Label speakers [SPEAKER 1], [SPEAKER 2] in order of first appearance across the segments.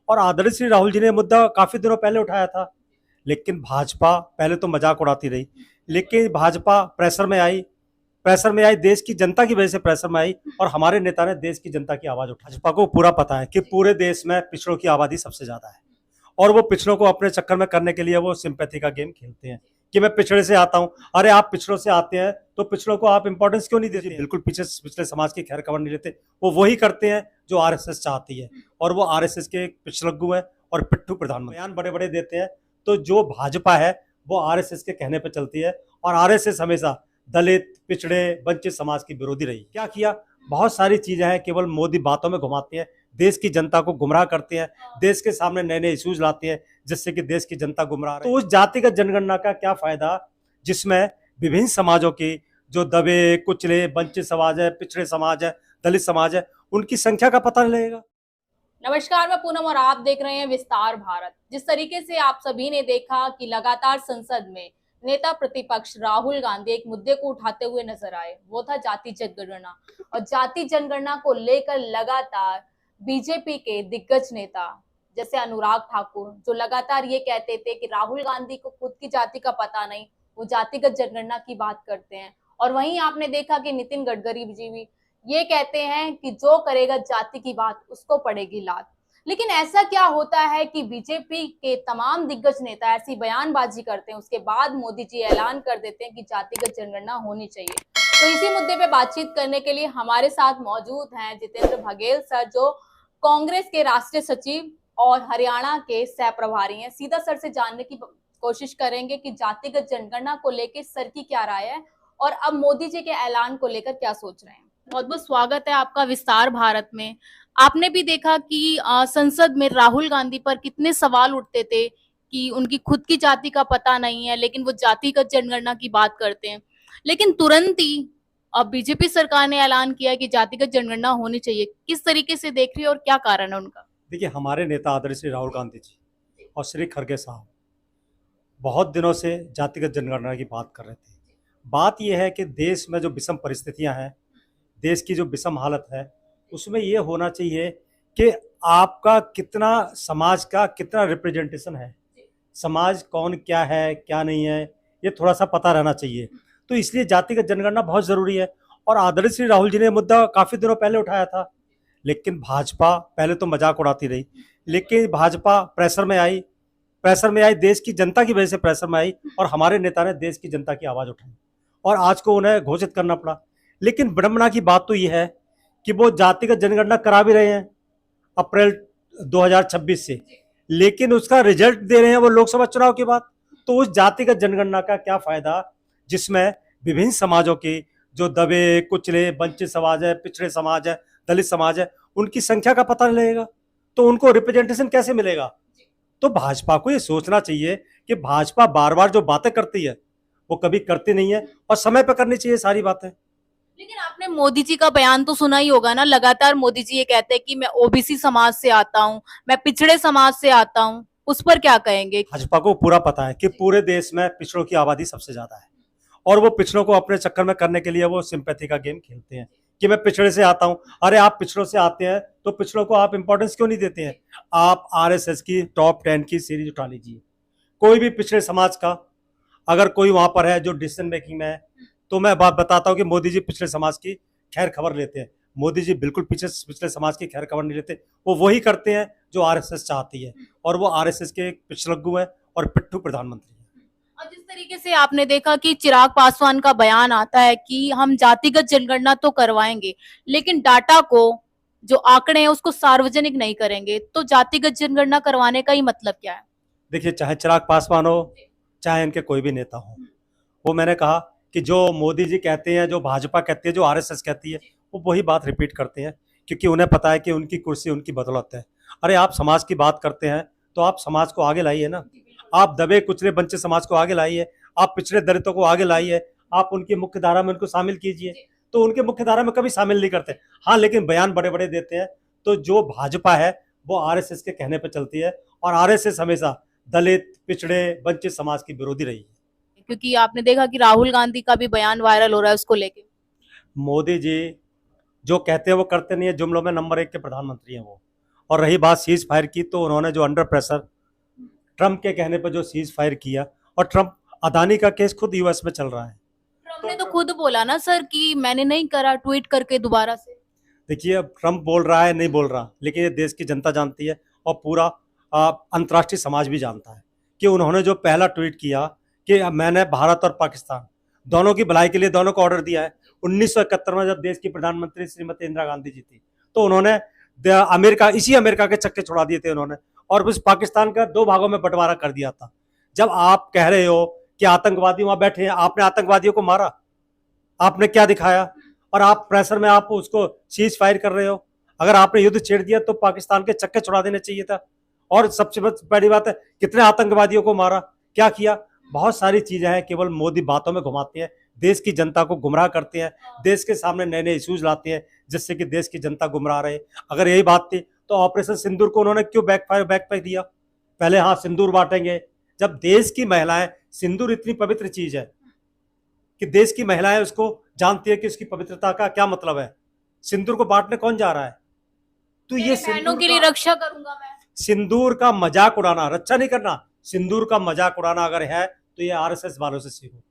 [SPEAKER 1] और आदरणीय श्री राहुल जी ने मुद्दा काफी दिनों पहले उठाया था, लेकिन भाजपा पहले तो मजाक उड़ाती रही, लेकिन भाजपा प्रेशर में आई, देश की जनता की वजह से प्रेशर में आई और हमारे नेता ने देश की जनता की आवाज उठाई। भाजपा को पूरा पता है कि पूरे देश में पिछड़ों की आबादी सबसे ज्यादा है और वो पिछड़ों को अपने चक्कर में करने के लिए वो सिंपैथी का गेम खेलते हैं कि मैं पिछड़े से आता हूं। अरे आप पिछड़ों से आते हैं तो पिछड़ों को आप इंपॉर्टेंस क्यों नहीं देते? बिल्कुल पिछले समाज की खैर खबर नहीं लेते। वो वही करते हैं जो आरएसएस चाहती है और वो आरएसएस के पिछलग्गू है और पिट्ठू प्रधानमंत्री। बयान बड़े बड़े देते हैं तो जो भाजपा है वो आरएसएस के कहने पर चलती है और आरएसएस हमेशा दलित, पिछड़े, वंचित समाज की विरोधी रही। क्या किया? बहुत सारी चीजें हैं, केवल मोदी बातों में घुमाते हैं, देश की जनता को गुमराह करते हैं, देश के सामने नए नए इश्यूज लाते हैं जिससे कि देश की जनता गुमराह रहे। तो उस जातिगत जनगणना का क्या फायदा जिसमें विभिन्न समाजों की जो दबे कुचले वंचित समाज है, पिछड़े समाज है, दलित समाज है, उनकी संख्या का पता नहीं लगेगा।
[SPEAKER 2] नमस्कार, मैं पूनम और आप देख रहे हैं विस्तार भारत। जिस तरीके से आप सभी ने देखा कि लगातार संसद में नेता प्रतिपक्ष राहुल गांधी एक मुद्दे को उठाते हुए नजर आए, वो था जाति जनगणना। और जाति जनगणना को लेकर लगातार बीजेपी के दिग्गज नेता जैसे अनुराग ठाकुर, जो लगातार ये कहते थे कि राहुल गांधी को खुद की जाति का पता नहीं, वो जातिगत जनगणना की बात करते हैं। और वहीं आपने देखा कि नितिन गडकरी जी भी ये कहते हैं कि जो करेगा जाति की बात उसको पड़ेगी लात। लेकिन ऐसा क्या होता है कि बीजेपी के तमाम दिग्गज नेता ऐसी बयानबाजी करते हैं, उसके बाद मोदी जी ऐलान कर देते हैं कि जातिगत जनगणना होनी चाहिए। तो इसी मुद्दे पे बातचीत करने के लिए हमारे साथ मौजूद हैं जितेंद्र बघेल सर, जो कांग्रेस के राष्ट्रीय सचिव और हरियाणा के सह प्रभारी हैं। सीधा सर से जानने की कोशिश करेंगे कि जातिगत जनगणना को लेकर सर की क्या राय है और अब मोदी जी के ऐलान को लेकर क्या सोच रहे हैं। बहुत बहुत स्वागत है आपका विस्तार भारत में। आपने भी देखा कि संसद में राहुल गांधी पर कितने सवाल उठते थे कि उनकी खुद की जाति का पता नहीं है, लेकिन वो जातिगत जनगणना की बात करते हैं। लेकिन तुरंत ही अब बीजेपी सरकार ने ऐलान किया कि जातिगत जनगणना होनी चाहिए। किस तरीके से देख रही है और क्या कारण है उनका?
[SPEAKER 1] देखिए, हमारे नेता आदरणीय श्री राहुल गांधी जी और श्री खड़गे साहब बहुत दिनों से जातिगत जनगणना की बात कर रहे थे। बात यह है कि देश में जो विषम परिस्थितियां हैं, देश की जो विषम हालत है, उसमें ये होना चाहिए कि आपका कितना समाज का कितना रिप्रेजेंटेशन है, समाज कौन क्या है क्या नहीं है, ये थोड़ा सा पता रहना चाहिए। तो इसलिए जातिगत जनगणना बहुत ज़रूरी है और आदरणीय श्री राहुल जी ने मुद्दा काफ़ी दिनों पहले उठाया था, लेकिन भाजपा पहले तो मजाक उड़ाती रही, लेकिन भाजपा प्रेशर में आई, देश की जनता की वजह से प्रेशर में आई और हमारे नेता ने देश की जनता की आवाज़ उठाई और आज को उन्हें घोषित करना पड़ा। लेकिन विडंबना की बात तो यह है कि वो जातिगत जनगणना करा भी रहे हैं अप्रैल 2026 से, लेकिन उसका रिजल्ट दे रहे हैं वो लोकसभा चुनाव के बाद। तो उस जातिगत जनगणना का क्या फायदा जिसमें विभिन्न समाजों की जो दबे कुचले वंचित समाज है, पिछड़े समाज है, दलित समाज है, उनकी संख्या का पता नहीं लगेगा, तो उनको रिप्रेजेंटेशन कैसे मिलेगा? तो भाजपा को ये सोचना चाहिए कि भाजपा बार बार जो बातें करती है वो कभी करती नहीं है और समय पर करनी चाहिए सारी बातें।
[SPEAKER 2] लेकिन आपने मोदी जी का बयान तो सुना ही होगा ना। लगातार मोदी जी ये कहते हैं कि मैं ओबीसी समाज से आता हूँ, मैं पिछड़े समाज से आता हूँ। उस पर क्या कहेंगे?
[SPEAKER 1] भाजपा को पूरा पता है कि पूरे देश में पिछड़ों की आबादी सबसे ज्यादा है और वो पिछड़ों को अपने चक्कर में करने के लिए वो सिंपैथी का गेम खेलते हैं कि मैं पिछड़े से आता हूं। अरे आप पिछड़ों से आते हैं तो पिछड़ों को आप इंपॉर्टेंस क्यों नहीं देते हैं? आप आरएसएस की टॉप 10 की सीरीज उठा लीजिए, कोई भी पिछड़े समाज का अगर कोई वहां पर है जो डिसीजन मेकिंग में है, तो मैं बात बताता हूँ कि मोदी जी पिछले समाज की खैर खबर लेते हैं। मोदी जी बिल्कुल पिछले समाज की खैर खबर नहीं लेते। वो वही करते हैं जो आरएसएस चाहती है और वो आरएसएस के पिछलग्गू है और पिट्ठू प्रधानमंत्री है।
[SPEAKER 2] और जिस तरीके से आपने देखा कि चिराग पासवान का बयान आता है कि हम जातिगत जनगणना तो करवाएंगे, लेकिन डाटा को, जो आंकड़े हैं, उसको सार्वजनिक नहीं करेंगे, तो जातिगत जनगणना करवाने का ही मतलब क्या है?
[SPEAKER 1] देखिए, चाहे चिराग पासवान हो, चाहे इनके कोई भी नेता हो, वो मैंने कहा कि जो मोदी जी कहते हैं, जो भाजपा कहती है, जो आरएसएस कहती है, वो वही बात रिपीट करते हैं क्योंकि उन्हें पता है कि उनकी कुर्सी उनकी बदौलत है। अरे आप समाज की बात करते हैं तो आप समाज को आगे लाइए ना, आप दबे कुचले वंचित समाज को आगे लाइए, आप पिछड़े दलितों को आगे लाइए, आप उनकी मुख्य धारा में उनको शामिल कीजिए। तो उनके मुख्य धारा में कभी शामिल नहीं करते। हाँ, लेकिन बयान बड़े बड़े देते हैं। तो जो भाजपा है वो आरएसएस के कहने पर चलती है और आरएसएस हमेशा दलित, पिछड़े, वंचित समाज की विरोधी रही है।
[SPEAKER 2] क्योंकि आपने देखा कि राहुल गांधी का भी बयान वायरल हो रहा है उसको लेके।
[SPEAKER 1] मोदी जी जो कहते हैं वो करते नहीं है, जुमलों में नंबर 1 के प्रधानमंत्री हैं वो, और रही बात सीज फायर की, तो उन्होंने जो अंडर प्रेशर ट्रंप के कहने पर जो सीज फायर किया, और ट्रंप अदानी का केस खुद यूएस में चल रहा है।
[SPEAKER 2] ट्रम्प ने तो खुद बोला ना सर कि मैंने नहीं करा, ट्वीट करके दोबारा से।
[SPEAKER 1] देखिए, अब ट्रंप बोल रहा है नहीं बोल रहा, लेकिन ये देश की जनता जानती है और पूरा अंतर्राष्ट्रीय समाज भी जानता है कि उन्होंने जो पहला ट्वीट किया कि मैंने भारत और पाकिस्तान दोनों की भलाई के लिए दोनों को ऑर्डर दिया है। 1971 में जब देश की प्रधानमंत्री श्रीमती इंदिरा गांधी जी थी, तो उन्होंने अमेरिका के चक्के छुड़ा दिए थे उन्होंने, और उस पाकिस्तान का 2 भागों में बंटवारा कर दिया था। जब आप कह रहे हो कि आतंकवादी वहां बैठे हैं, आपने आतंकवादियों को मारा, आपने क्या दिखाया? और आप प्रेशर में आप उसको सीज फायर कर रहे हो। अगर आपने युद्ध छेड़ दिया तो पाकिस्तान के चक्के छुड़ा देने चाहिए था। और सबसे पहली बात है, कितने आतंकवादियों को मारा, क्या किया? बहुत सारी चीजें हैं, केवल मोदी बातों में घुमाते हैं, देश की जनता को गुमराह करते हैं, देश के सामने नए नए इश्यूज लाते हैं, जिससे कि देश की जनता गुमराह रहे। अगर यही बात थी तो ऑपरेशन सिंदूर को उन्होंने क्यों बैक दिया? पहले हाँ सिंदूर बांटेंगे, जब देश की महिलाएं, सिंदूर इतनी पवित्र चीज है कि देश की महिलाएं उसको जानती है कि उसकी पवित्रता का क्या मतलब है। सिंदूर को बांटने कौन जा रहा है? तो ये
[SPEAKER 2] बहनों के लिए रक्षा करूंगा मैं।
[SPEAKER 1] सिंदूर का मजाक उड़ाना, रक्षा नहीं करना, सिंदूर का मजाक उड़ाना अगर है तो ये आरएसएस वालों से सीखो।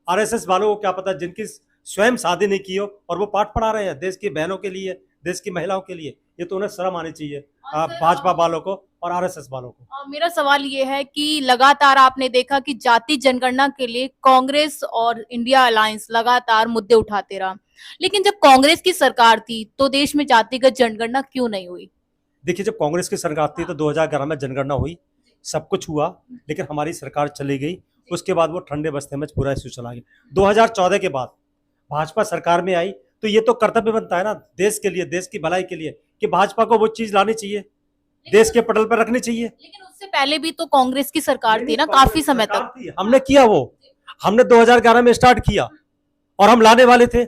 [SPEAKER 1] आरएसएस वालों को क्या पता, जिनकी स्वयं शादी नहीं की हो और वो पाठ पढ़ा रहे हैं देश की बहनों के लिए, देश की महिलाओं के लिए, ये तो उन्हें शर्म आनी चाहिए, भाजपा वालों को और आरएसएस वालों को।
[SPEAKER 2] मेरा सवाल ये है कि लगातार आपने देखा कि जाति जनगणना के लिए कांग्रेस और इंडिया अलायंस लगातार मुद्दे उठाते रहा, लेकिन जब कांग्रेस की सरकार थी तो देश में जातिगत जनगणना क्यों नहीं हुई?
[SPEAKER 1] देखिए, जब कांग्रेस की सरकार थी तो 2011 में जनगणना हुई, सब कुछ हुआ, लेकिन हमारी सरकार चली गई। उसके बाद वो ठंडे बस्ते में पूरा इश्यू चला गया। 2014 के बाद भाजपा सरकार में आई तो ये तो कर्तव्य बनता है ना देश के लिए, देश की भलाई के लिए, कि भाजपा को वो चीज लानी चाहिए, देश के पटल पर रखनी चाहिए।
[SPEAKER 2] लेकिन उससे पहले भी तो कांग्रेस की सरकार थी ना, काफी समय तक।
[SPEAKER 1] हमने किया, वो हमने 2011 में स्टार्ट किया और हम लाने वाले थे।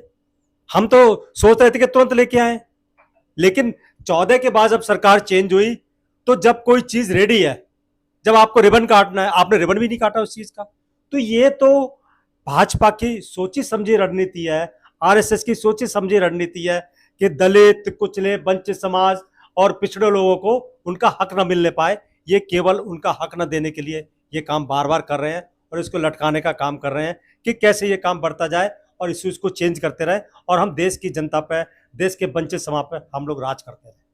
[SPEAKER 1] हम तो सोच रहे थे कि तुरंत लेके आए, लेकिन 14 के बाद जब सरकार चेंज हुई तो जब कोई चीज रेडी है, जब आपको रिबन काटना है, आपने रिबन भी नहीं काटा उस चीज का। तो ये तो भाजपा की सोची समझी रणनीति है, आरएसएस की सोची समझी रणनीति है कि दलित, कुचले, वंचित समाज और पिछड़े लोगों को उनका हक न मिलने पाए। ये केवल उनका हक न देने के लिए ये काम बार बार कर रहे हैं और इसको लटकाने का काम कर रहे हैं कि कैसे ये काम बढ़ता जाए और इश्यूज को चेंज करते रहे और हम देश की जनता पे, देश के वंचित समाज पे हम लोग राज करते रहे।